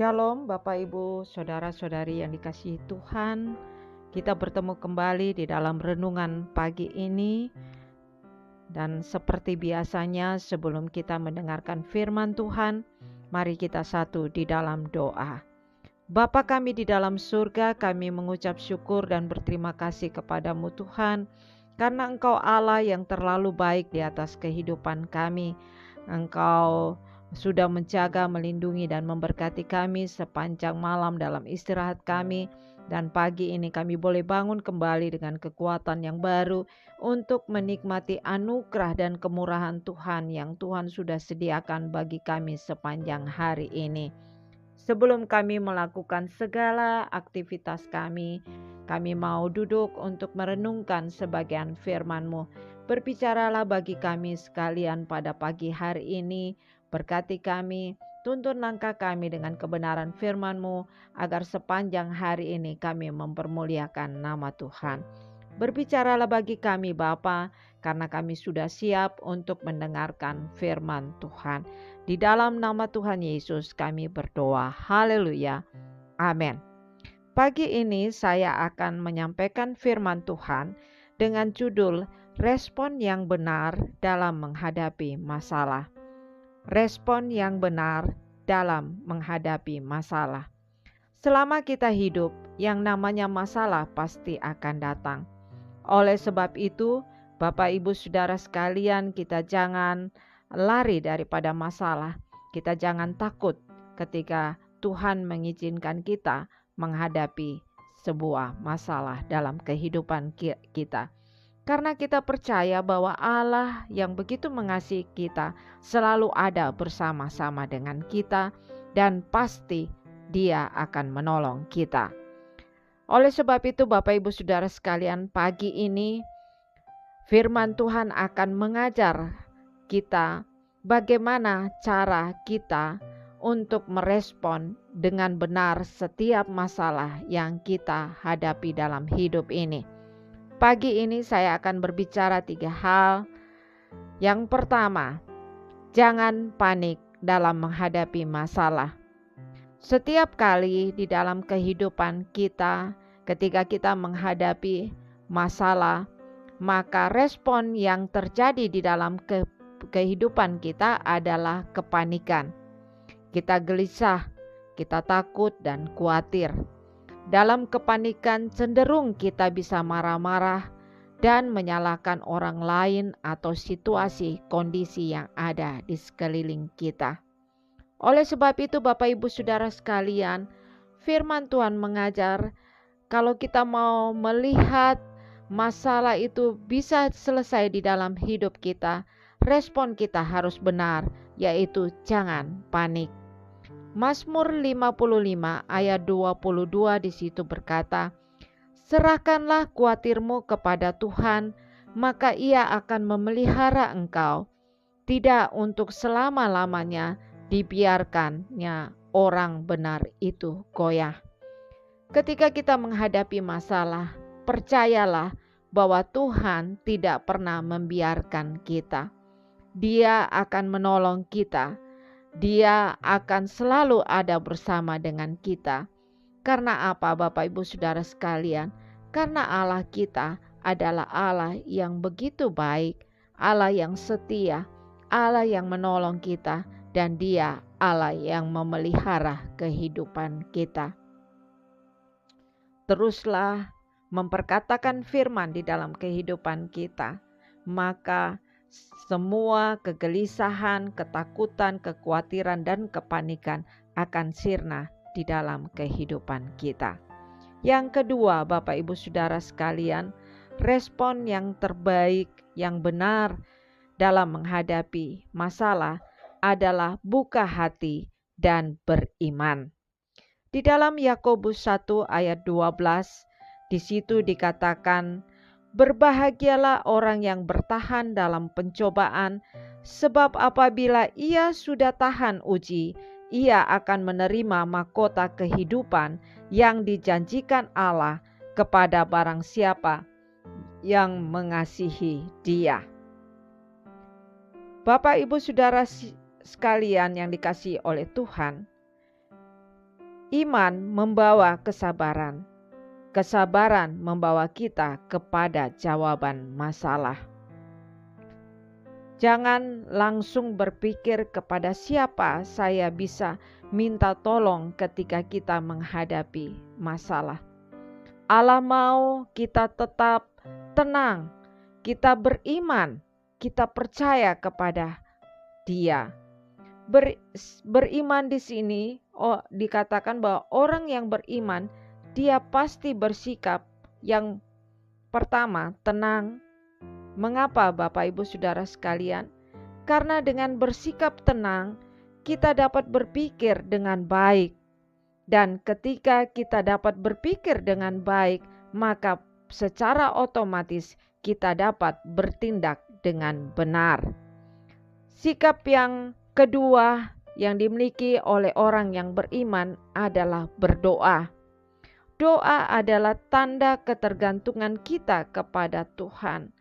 Shalom Bapak Ibu, Saudara-saudari yang dikasihi Tuhan. Kita bertemu kembali di dalam renungan pagi ini. Dan seperti biasanya sebelum kita mendengarkan firman Tuhan, mari kita satu di dalam doa. Bapa kami di dalam surga, kami mengucap syukur dan berterima kasih kepadamu Tuhan, karena Engkau Allah yang terlalu baik di atas kehidupan kami. Engkau sudah menjaga, melindungi, dan memberkati kami sepanjang malam dalam istirahat kami. Dan pagi ini kami boleh bangun kembali dengan kekuatan yang baru untuk menikmati anugerah dan kemurahan Tuhan yang Tuhan sudah sediakan bagi kami sepanjang hari ini. Sebelum kami melakukan segala aktivitas kami mau duduk untuk merenungkan sebagian firman-Mu. Berbicaralah bagi kami sekalian pada pagi hari ini. Berkati kami, tuntun langkah kami dengan kebenaran firman-Mu, agar sepanjang hari ini kami mempermuliakan nama Tuhan. Berbicaralah bagi kami Bapa, karena kami sudah siap untuk mendengarkan firman Tuhan. Di dalam nama Tuhan Yesus kami berdoa. Haleluya. Amin. Pagi ini saya akan menyampaikan firman Tuhan dengan judul Respon yang benar dalam menghadapi masalah. Respon yang benar dalam menghadapi masalah. Selama kita hidup, yang namanya masalah pasti akan datang. Oleh sebab itu, Bapak Ibu Saudara sekalian, kita jangan lari daripada masalah. Kita jangan takut ketika Tuhan mengizinkan kita menghadapi sebuah masalah dalam kehidupan kita. Karena kita percaya bahwa Allah yang begitu mengasihi kita selalu ada bersama-sama dengan kita, dan pasti Dia akan menolong kita. Oleh sebab itu Bapak Ibu Saudara sekalian, pagi ini firman Tuhan akan mengajar kita bagaimana cara kita untuk merespon dengan benar setiap masalah yang kita hadapi dalam hidup ini. Pagi ini saya akan berbicara 3 hal. Yang pertama, jangan panik dalam menghadapi masalah. Setiap kali di dalam kehidupan kita, ketika kita menghadapi masalah, maka respon yang terjadi di dalam kehidupan kita adalah kepanikan. Kita gelisah, kita takut dan khawatir. Dalam kepanikan cenderung kita bisa marah-marah dan menyalahkan orang lain atau situasi kondisi yang ada di sekeliling kita. Oleh sebab itu Bapak Ibu Saudara sekalian, firman Tuhan mengajar kalau kita mau melihat masalah itu bisa selesai di dalam hidup kita, respon kita harus benar, yaitu jangan panik. Mazmur 55 ayat 22 di situ berkata, "Serahkanlah khawatirmu kepada Tuhan, maka Ia akan memelihara engkau. Tidak untuk selama-lamanya dibiarkannya orang benar itu goyah." Ketika kita menghadapi masalah, percayalah bahwa Tuhan tidak pernah membiarkan kita. Dia akan menolong kita. Dia akan selalu ada bersama dengan kita. Karena apa Bapak Ibu Saudara sekalian? Karena Allah kita adalah Allah yang begitu baik, Allah yang setia, Allah yang menolong kita, dan Dia Allah yang memelihara kehidupan kita. Teruslah memperkatakan firman di dalam kehidupan kita, maka semua kegelisahan, ketakutan, kekhawatiran, dan kepanikan akan sirna di dalam kehidupan kita. Yang kedua, Bapak Ibu Saudara sekalian, respon yang terbaik, yang benar dalam menghadapi masalah adalah buka hati dan beriman. Di dalam Yakobus 1 ayat 12, di situ dikatakan, "Berbahagialah orang yang bertahan dalam pencobaan, sebab apabila ia sudah tahan uji, ia akan menerima mahkota kehidupan yang dijanjikan Allah kepada barang siapa yang mengasihi Dia." Bapak Ibu Saudara sekalian yang dikasihi oleh Tuhan, Iman membawa kesabaran. Kesabaran membawa kita kepada jawaban masalah. Jangan langsung berpikir kepada siapa saya bisa minta tolong ketika kita menghadapi masalah. Allah mau kita tetap tenang, kita beriman, kita percaya kepada Dia. Beriman di sini dikatakan bahwa orang yang beriman, dia pasti bersikap yang pertama tenang. Mengapa Bapak Ibu Saudara sekalian? Karena dengan bersikap tenang, kita dapat berpikir dengan baik. Dan ketika kita dapat berpikir dengan baik, maka secara otomatis kita dapat bertindak dengan benar. Sikap yang kedua yang dimiliki oleh orang yang beriman adalah berdoa. Doa adalah tanda ketergantungan kita kepada Tuhan.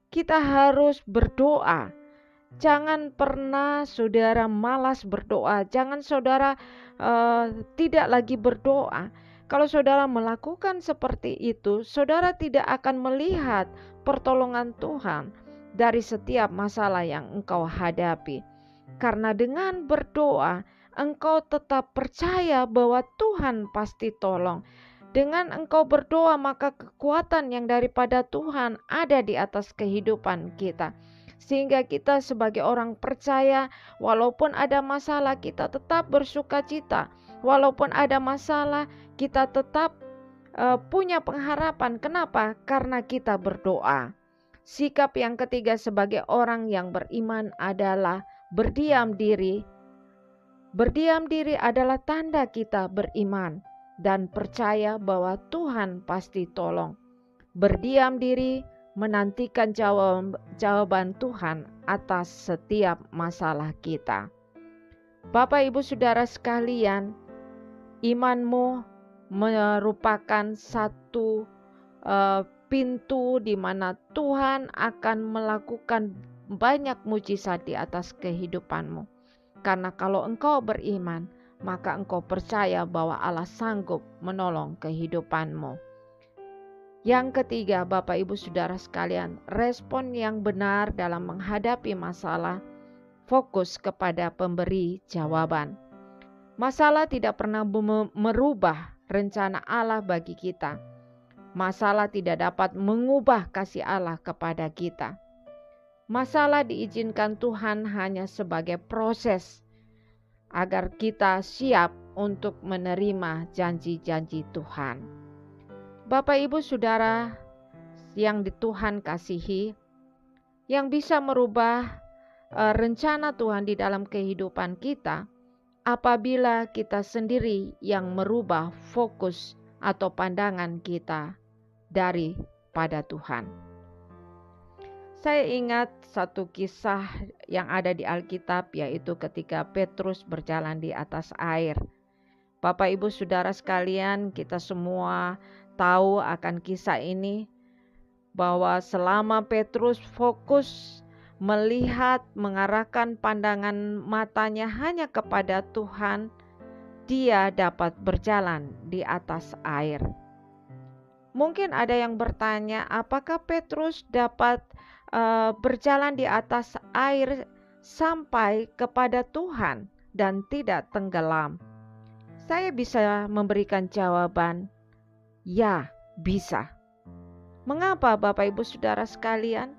Kita harus berdoa. Jangan pernah saudara malas berdoa. Jangan saudara tidak lagi berdoa. Kalau saudara melakukan seperti itu, saudara tidak akan melihat pertolongan Tuhan dari setiap masalah yang engkau hadapi. Karena dengan berdoa, engkau tetap percaya bahwa Tuhan pasti tolong. Dengan engkau berdoa, maka kekuatan yang daripada Tuhan ada di atas kehidupan kita. Sehingga kita sebagai orang percaya, walaupun ada masalah, kita tetap bersukacita. Walaupun ada masalah, kita tetap punya pengharapan. Kenapa? Karena kita berdoa. Sikap yang ketiga sebagai orang yang beriman adalah berdiam diri. Berdiam diri adalah tanda kita beriman dan percaya bahwa Tuhan pasti tolong. Berdiam diri menantikan jawaban Tuhan atas setiap masalah kita. Bapak Ibu Saudara sekalian, imanmu merupakan satu pintu di mana Tuhan akan melakukan banyak mujizat di atas kehidupanmu. Karena kalau engkau beriman, maka engkau percaya bahwa Allah sanggup menolong kehidupanmu. Yang ketiga, Bapak Ibu Saudara sekalian, respon yang benar dalam menghadapi masalah, fokus kepada pemberi jawaban. Masalah tidak pernah merubah rencana Allah bagi kita. Masalah tidak dapat mengubah kasih Allah kepada kita. Masalah diizinkan Tuhan hanya sebagai proses agar kita siap untuk menerima janji-janji Tuhan. Bapak Ibu Saudara yang di Tuhan kasihi, yang bisa merubah rencana Tuhan di dalam kehidupan kita, apabila kita sendiri yang merubah fokus atau pandangan kita daripada Tuhan. Saya ingat satu kisah yang ada di Alkitab, yaitu ketika Petrus berjalan di atas air. Bapak Ibu Saudara sekalian, kita semua tahu akan kisah ini, bahwa selama Petrus fokus melihat, mengarahkan pandangan matanya hanya kepada Tuhan, dia dapat berjalan di atas air. Mungkin ada yang bertanya, apakah Petrus dapat berjalan di atas air sampai kepada Tuhan dan tidak tenggelam? Saya bisa memberikan jawaban, ya, bisa. Mengapa Bapak Ibu Saudara sekalian?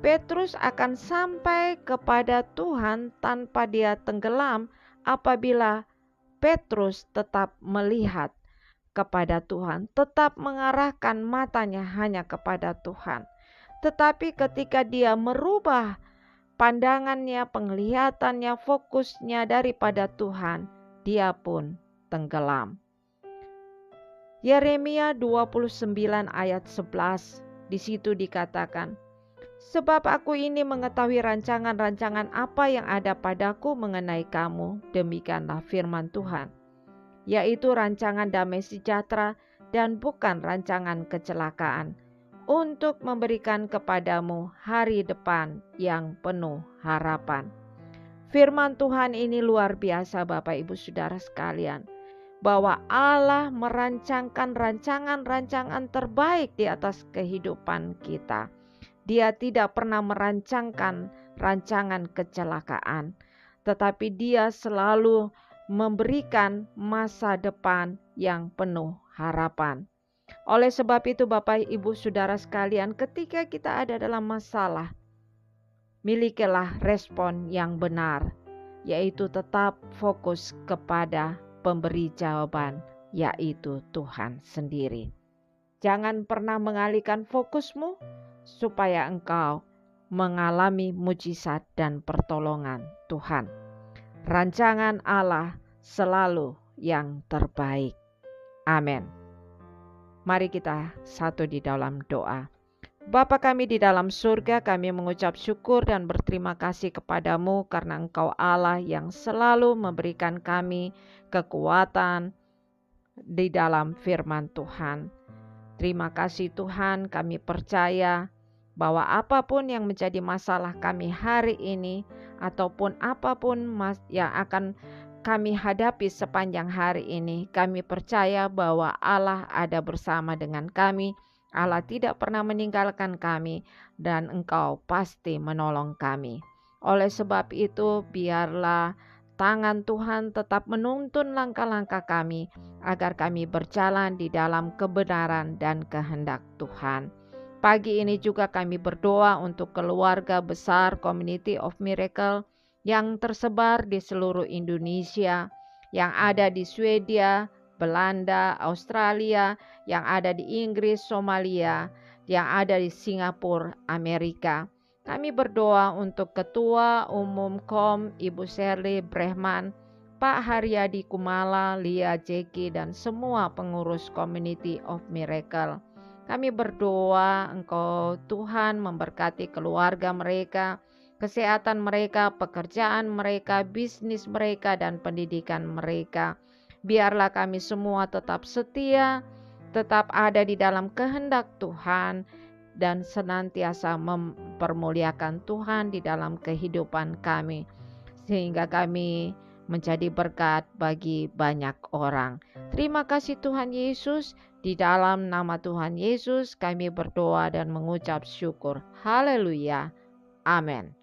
Petrus akan sampai kepada Tuhan tanpa dia tenggelam apabila Petrus tetap melihat kepada Tuhan, tetap mengarahkan matanya hanya kepada Tuhan. Tetapi ketika dia merubah pandangannya, penglihatannya, fokusnya daripada Tuhan, dia pun tenggelam. Yeremia 29 ayat 11, di situ dikatakan, sebab aku ini mengetahui rancangan-rancangan apa yang ada padaku mengenai kamu, demikianlah firman Tuhan, yaitu rancangan damai sejahtera dan bukan rancangan kecelakaan, untuk memberikan kepadamu hari depan yang penuh harapan. Firman Tuhan ini luar biasa Bapak Ibu Saudara sekalian. bahwa Allah merancangkan rancangan-rancangan terbaik di atas kehidupan kita. Dia tidak pernah merancangkan rancangan kecelakaan, tetapi Dia selalu memberikan masa depan yang penuh harapan. Oleh sebab itu, Bapak, Ibu, Saudara sekalian, ketika kita ada dalam masalah, milikilah respon yang benar, yaitu tetap fokus kepada pemberi jawaban, yaitu Tuhan sendiri. Jangan pernah mengalihkan fokusmu supaya engkau mengalami mujizat dan pertolongan Tuhan. Rancangan Allah selalu yang terbaik. Amin. Mari kita satu di dalam doa. Bapa kami di dalam surga, kami mengucap syukur dan berterima kasih kepadamu karena Engkau Allah yang selalu memberikan kami kekuatan di dalam firman Tuhan. Terima kasih Tuhan, kami percaya bahwa apapun yang menjadi masalah kami hari ini, ataupun apapun yang akan kami hadapi sepanjang hari ini, kami percaya bahwa Allah ada bersama dengan kami. Allah tidak pernah meninggalkan kami dan Engkau pasti menolong kami. Oleh sebab itu, biarlah tangan Tuhan tetap menuntun langkah-langkah kami agar kami berjalan di dalam kebenaran dan kehendak Tuhan. Pagi ini juga kami berdoa untuk keluarga besar Community of Miracle yang tersebar di seluruh Indonesia, yang ada di Swedia, Belanda, Australia, yang ada di Inggris, Somalia, yang ada di Singapura, Amerika. Kami berdoa untuk Ketua Umum KOM, Ibu Shirley Brehman, Pak Haryadi Kumala, Lia Jeki, dan semua pengurus Community of Miracle. Kami berdoa Engkau Tuhan memberkati keluarga mereka, kesehatan mereka, pekerjaan mereka, bisnis mereka, dan pendidikan mereka. Biarlah kami semua tetap setia, tetap ada di dalam kehendak Tuhan, dan senantiasa mempermuliakan Tuhan di dalam kehidupan kami, sehingga kami menjadi berkat bagi banyak orang. Terima kasih Tuhan Yesus, di dalam nama Tuhan Yesus kami berdoa dan mengucap syukur. Haleluya. Amin.